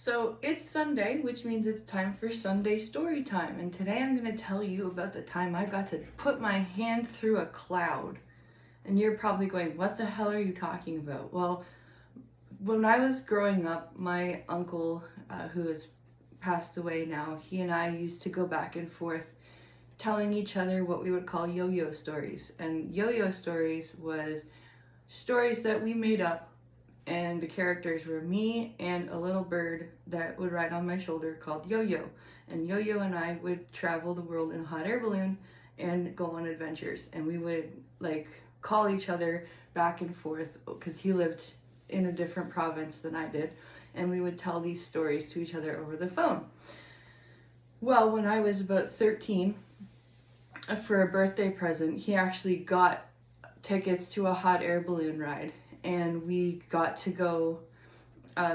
So it's Sunday, which means it's time for Sunday story time. And today I'm going to tell you about the time I got to put my hand through a cloud. And you're probably going, what the hell are you talking about? Well, when I was growing up, my uncle, who has passed away now, he and I used to go back and forth telling each other what we would call yo-yo stories. And yo-yo stories was stories that we made up, and the characters were me and a little bird that would ride on my shoulder called Yo-Yo. And Yo-Yo and I would travel the world in a hot air balloon and go on adventures. And we would call each other back and forth because he lived in a different province than I did. And we would tell these stories to each other over the phone. Well, when I was about 13, for a birthday present, he actually got tickets to a hot air balloon ride. And we got to go,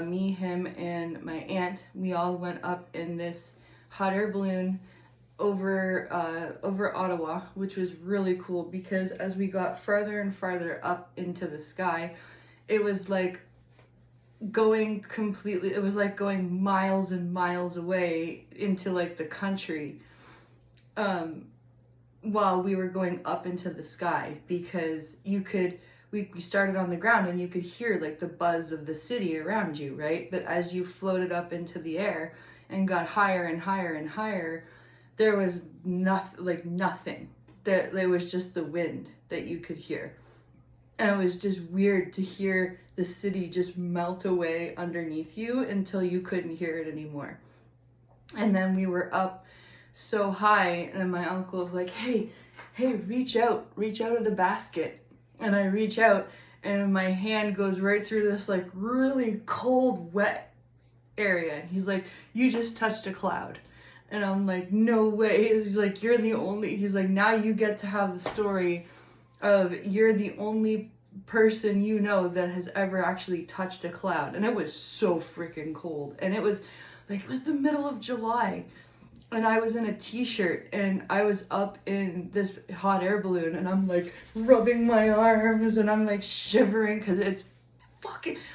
me, him, and my aunt, we all went up in this hot air balloon over Ottawa, which was really cool because as we got farther and farther up into the sky, it was like going miles and miles away into the country, while we were going up into the sky, because we started on the ground and you could hear the buzz of the city around you, right? But as you floated up into the air and got higher and higher and higher, there was nothing. That it was just the wind that you could hear. And it was just weird to hear the city just melt away underneath you until you couldn't hear it anymore. And then we were up so high and my uncle was like, hey, reach out of the basket. And I reach out and my hand goes right through this really cold, wet area. And he's like, you just touched a cloud. And I'm like, no way. He's like, he's like, now you get to have the story of you're the only person you know that has ever actually touched a cloud. And it was so freaking cold. And it was the middle of July. And I was in a t-shirt and I was up in this hot air balloon and I'm rubbing my arms and I'm shivering because it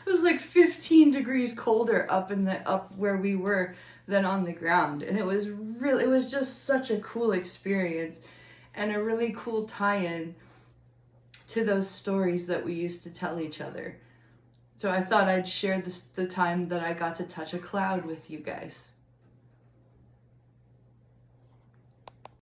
was 15 degrees colder up where we were than on the ground. And it was just such a cool experience and a really cool tie-in to those stories that we used to tell each other. So I thought I'd share the time that I got to touch a cloud with you guys.